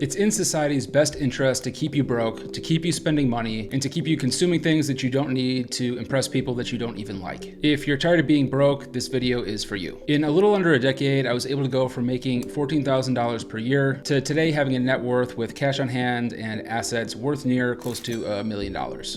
It's in society's best interest to keep you broke, to keep you spending money, and to keep you consuming things that you don't need to impress people that you don't even like. If you're tired of being broke, this video is for you. In a little under a decade, I was able to go from making $14,000 per year to today having a net worth with cash on hand and assets worth near close to $1 million.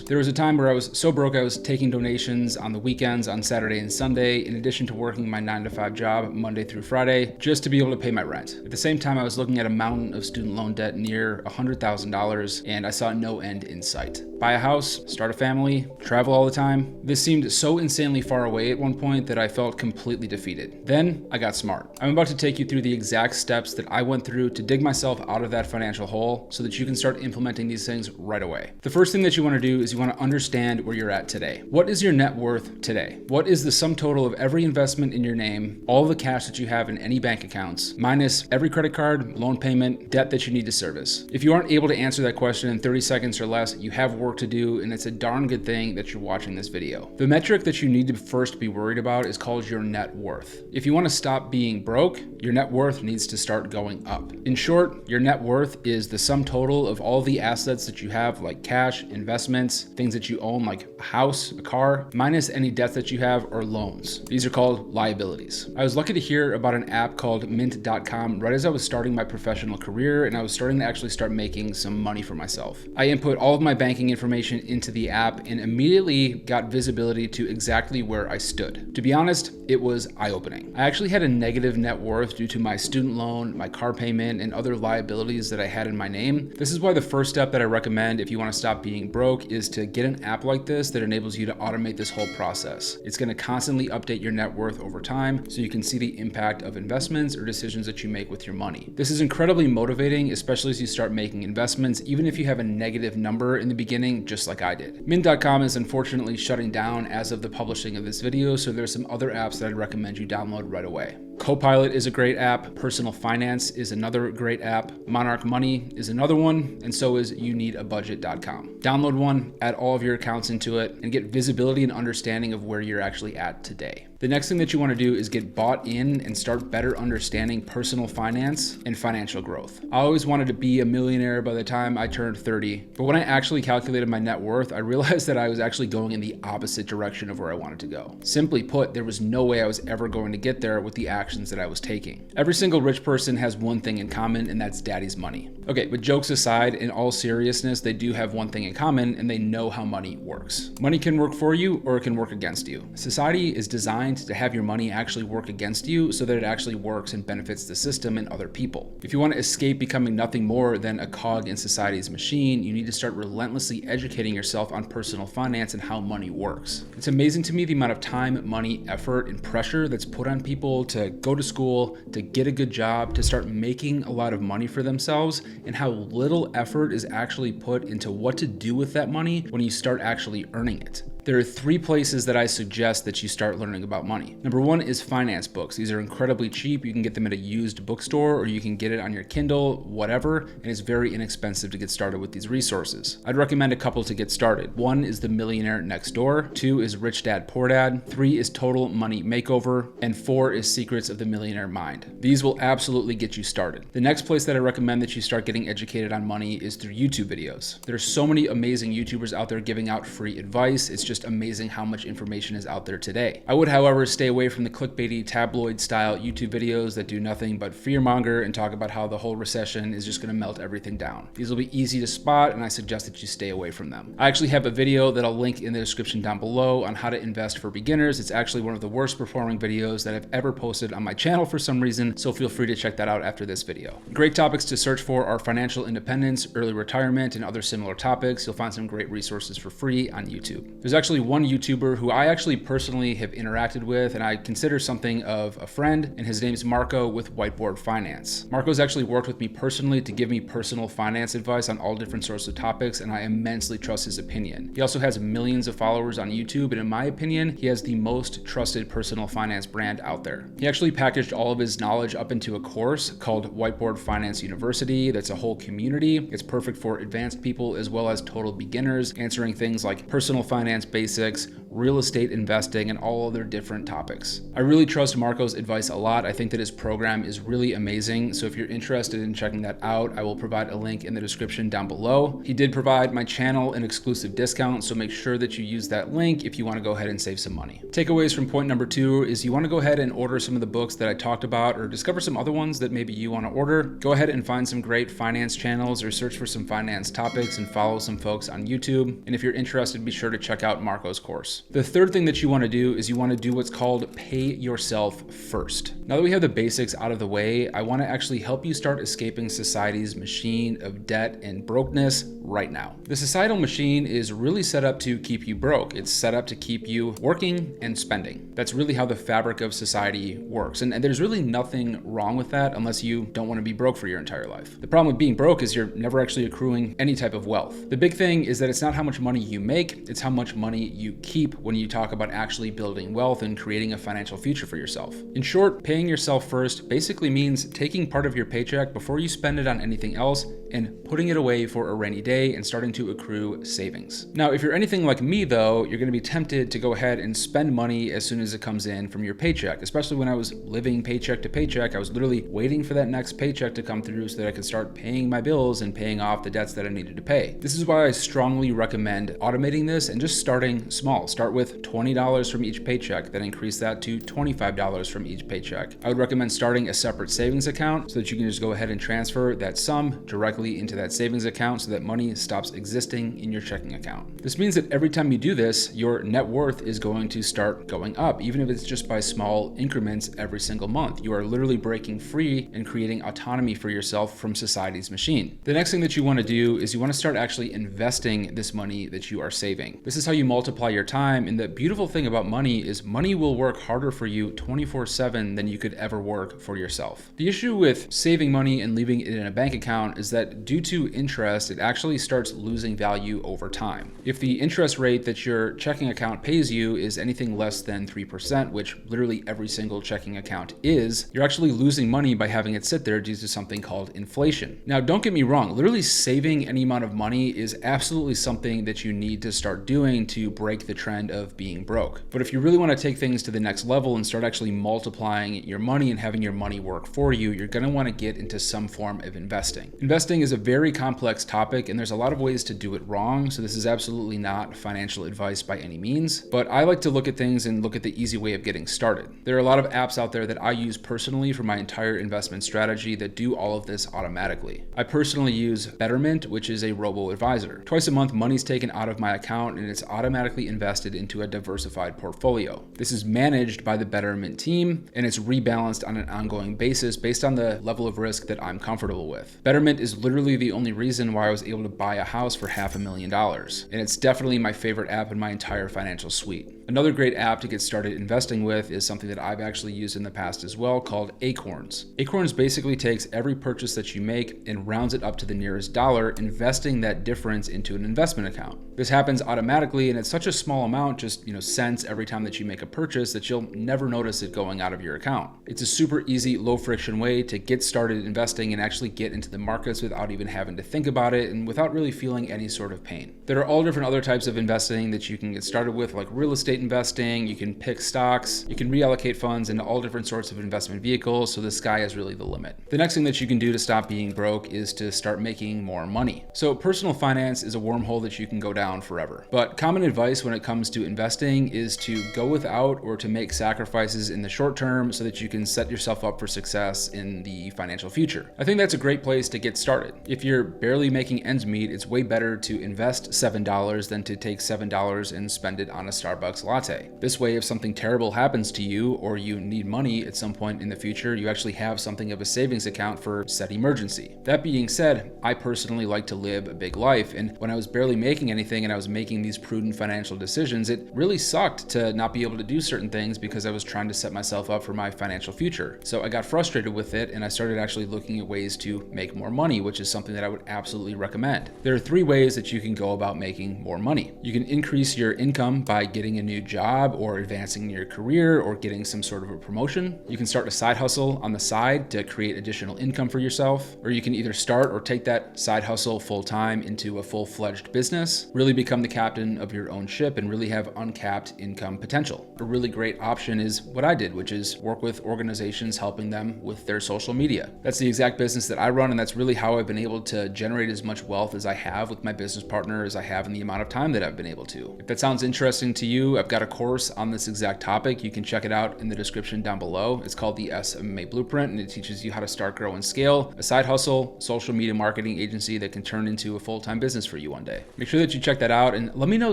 There was a time where I was so broke I was taking donations on the weekends on Saturday and Sunday, in addition to working my 9-to-5 job Monday through Friday, just to be able to pay my rent. At the same time, I was looking at a mountain of student loan debt near $100,000, and I saw no end in sight. Buy a house, start a family, travel all the time. This seemed so insanely far away at one point that I felt completely defeated. Then I got smart. I'm about to take you through the exact steps that I went through to dig myself out of that financial hole so that you can start implementing these things right away. The first thing that you want to do is you want to understand where you're at today. What is your net worth today? What is the sum total of every investment in your name, all the cash that you have in any bank accounts, minus every credit card, loan payment, debt that you need to service? If you aren't able to answer that question in 30 seconds or less, you have work to do, and it's a darn good thing that you're watching this video. The metric that you need to first be worried about is called your net worth. If you want to stop being broke, your net worth needs to start going up. In short, your net worth is the sum total of all the assets that you have, like cash, investments, things that you own like a house, a car, minus any debts that you have or loans. These are called liabilities. I was lucky to hear about an app called mint.com right as I was starting my professional career, and I was starting to actually start making some money for myself. I input all of my banking information into the app and immediately got visibility to exactly where I stood. To be honest, it was eye-opening. I actually had a negative net worth due to my student loan, my car payment, and other liabilities that I had in my name. This is why the first step that I recommend if you want to stop being broke is to get an app like this that enables you to automate this whole process. It's going to constantly update your net worth over time so you can see the impact of investments or decisions that you make with your money. This is incredibly motivating, especially as you start making investments, even if you have a negative number in the beginning, just like I did. Mint.com is unfortunately shutting down as of the publishing of this video, so there's some other apps that I'd recommend you download right away. Copilot is a great app, Personal Finance is another great app, Monarch Money is another one, and so is YouNeedABudget.com. Download one, add all of your accounts into it, and get visibility and understanding of where you're actually at today. The next thing that you want to do is get bought in and start better understanding personal finance and financial growth. I always wanted to be a millionaire by the time I turned 30, but when I actually calculated my net worth, I realized that I was actually going in the opposite direction of where I wanted to go. Simply put, there was no way I was ever going to get there with the actions that I was taking. Every single rich person has one thing in common, and that's daddy's money. Okay, but jokes aside, in all seriousness, they do have one thing in common, and they know how money works. Money can work for you or it can work against you. Society is designed to have your money actually work against you so that it actually works and benefits the system and other people. If you want to escape becoming nothing more than a cog in society's machine, you need to start relentlessly educating yourself on personal finance and how money works. It's amazing to me the amount of time, money, effort, and pressure that's put on people to go to school, to get a good job, to start making a lot of money for themselves, and how little effort is actually put into what to do with that money when you start actually earning it. There are 3 places that I suggest that you start learning about money. Number 1 is finance books. These are incredibly cheap. You can get them at a used bookstore or you can get it on your Kindle, whatever, and it's very inexpensive to get started with these resources. I'd recommend a couple to get started. 1 is The Millionaire Next Door, 2 is Rich Dad Poor Dad, 3 is Total Money Makeover, and 4 is Secrets of the Millionaire Mind. These will absolutely get you started. The next place that I recommend that you start getting educated on money is through YouTube videos. There's so many amazing YouTubers out there giving out free advice. It's just amazing how much information is out there today. I would, however, stay away from the clickbaity tabloid style YouTube videos that do nothing but fearmonger and talk about how the whole recession is just going to melt everything down. These will be easy to spot, and I suggest that you stay away from them. I actually have a video that I'll link in the description down below on how to invest for beginners. It's actually one of the worst performing videos that I've ever posted on my channel for some reason, so feel free to check that out after this video. Great topics to search for are financial independence, early retirement, and other similar topics. You'll find some great resources for free on YouTube. There's actually one YouTuber who I actually personally have interacted with and I consider something of a friend, and his name's Marco with Whiteboard Finance. Marco's actually worked with me personally to give me personal finance advice on all different sorts of topics, and I immensely trust his opinion. He also has millions of followers on YouTube, and in my opinion, he has the most trusted personal finance brand out there. He actually packaged all of his knowledge up into a course called Whiteboard Finance University. That's a whole community. It's perfect for advanced people as well as total beginners, answering things like personal finance basics, real estate investing, and all other different topics. I really trust Marco's advice a lot. I think that his program is really amazing. So if you're interested in checking that out, I will provide a link in the description down below. He did provide my channel an exclusive discount, so make sure that you use that link if you want to go ahead and save some money. Takeaways from point number 2 is you want to go ahead and order some of the books that I talked about, or discover some other ones that maybe you want to order. Go ahead and find some great finance channels or search for some finance topics and follow some folks on YouTube. And if you're interested, be sure to check out Marco's course. The third thing that you want to do is you want to do what's called pay yourself first. Now that we have the basics out of the way, I want to actually help you start escaping society's machine of debt and brokenness right now. The societal machine is really set up to keep you broke. It's set up to keep you working and spending. That's really how the fabric of society works. And there's really nothing wrong with that unless you don't want to be broke for your entire life. The problem with being broke is you're never actually accruing any type of wealth. The big thing is that it's not how much money you make, it's how much money you keep when you talk about actually building wealth and creating a financial future for yourself. In short, paying yourself first basically means taking part of your paycheck before you spend it on anything else and putting it away for a rainy day and starting to accrue savings. Now, if you're anything like me though, you're gonna be tempted to go ahead and spend money as soon as it comes in from your paycheck, especially when I was living paycheck to paycheck. I was literally waiting for that next paycheck to come through so that I could start paying my bills and paying off the debts that I needed to pay. This is why I strongly recommend automating this and just starting small. Start with $20 from each paycheck, then increase that to $25 from each paycheck. I would recommend starting a separate savings account so that you can just go ahead and transfer that sum directly into that savings account so that money stops existing in your checking account. This means that every time you do this, your net worth is going to start going up, even if it's just by small increments every single month. You are literally breaking free and creating autonomy for yourself from society's machine. The next thing that you want to do is you want to start actually investing this money that you are saving. This is how you multiply your time. And the beautiful thing about money is money will work harder for you 24/7 than you could ever work for yourself. The issue with saving money and leaving it in a bank account is that due to interest, it actually starts losing value over time. If the interest rate that your checking account pays you is anything less than 3%, which literally every single checking account is, you're actually losing money by having it sit there due to something called inflation. Now, don't get me wrong, literally saving any amount of money is absolutely something that you need to start doing to break the trend of being broke. But if you really want to take things to the next level and start actually multiplying your money and having your money work for you, you're going to want to get into some form of investing. Investing is a very complex topic and there's a lot of ways to do it wrong, so this is absolutely not financial advice by any means, but I like to look at things and look at the easy way of getting started. There are a lot of apps out there that I use personally for my entire investment strategy that do all of this automatically. I personally use Betterment, which is a robo-advisor. Twice a month, money's taken out of my account and it's automatically invested into a diversified portfolio. This is managed by the Betterment team and it's rebalanced on an ongoing basis based on the level of risk that I'm comfortable with. Betterment is literally the only reason why I was able to buy a house for $500,000. And it's definitely my favorite app in my entire financial suite. Another great app to get started investing with is something that I've actually used in the past as well, called Acorns. Acorns basically takes every purchase that you make and rounds it up to the nearest dollar, investing that difference into an investment account. This happens automatically and it's such a small amount, just cents every time that you make a purchase, that you'll never notice it going out of your account. It's a super easy, low friction way to get started investing and actually get into the markets without even having to think about it and without really feeling any sort of pain. There are all different other types of investing that you can get started with, like real estate investing. You can pick stocks, you can reallocate funds into all different sorts of investment vehicles, so the sky is really the limit. The next thing that you can do to stop being broke is to start making more money. So personal finance is a wormhole that you can go down forever. But common advice when it comes to investing is to go without or to make sacrifices in the short term so that you can set yourself up for success in the financial future. I think that's a great place to get started. If you're barely making ends meet, it's way better to invest $7 than to take $7 and spend it on a Starbucks latte. This way, if something terrible happens to you or you need money at some point in the future, you actually have something of a savings account for said emergency. That being said, I personally like to live a big life, and when I was barely making anything and I was making these prudent financial decisions, it really sucked to not be able to do certain things because I was trying to set myself up for my financial future. So I got frustrated with it and I started actually looking at ways to make more money, which is something that I would absolutely recommend. There are 3 ways that you can go about making more money. You can increase your income by getting a new new job or advancing in your career or getting some sort of a promotion. You can start a side hustle on the side to create additional income for yourself, or you can either start or take that side hustle full-time into a full-fledged business, really become the captain of your own ship and really have uncapped income potential. A really great option is what I did, which is work with organizations helping them with their social media. That's the exact business that I run, and that's really how I've been able to generate as much wealth as I have with my business partner as I have in the amount of time that I've been able to. If that sounds interesting to you, I've got a course on this exact topic. You can check it out in the description down below. It's called the SMMA Blueprint, and it teaches you how to start, grow, and scale a side hustle, social media marketing agency that can turn into a full-time business for you one day. Make sure that you check that out, and let me know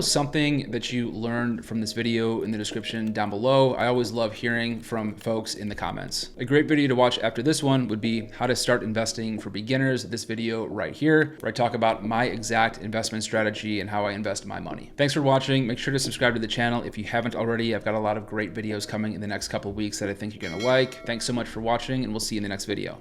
something that you learned from this video in the description down below. I always love hearing from folks in the comments. A great video to watch after this one would be how to start investing for beginners. This video right here, where I talk about my exact investment strategy and how I invest my money. Thanks for watching. Make sure to subscribe to the channel if you haven't already. I've got a lot of great videos coming in the next couple of weeks that I think you're gonna like. Thanks so much for watching, and we'll see you in the next video.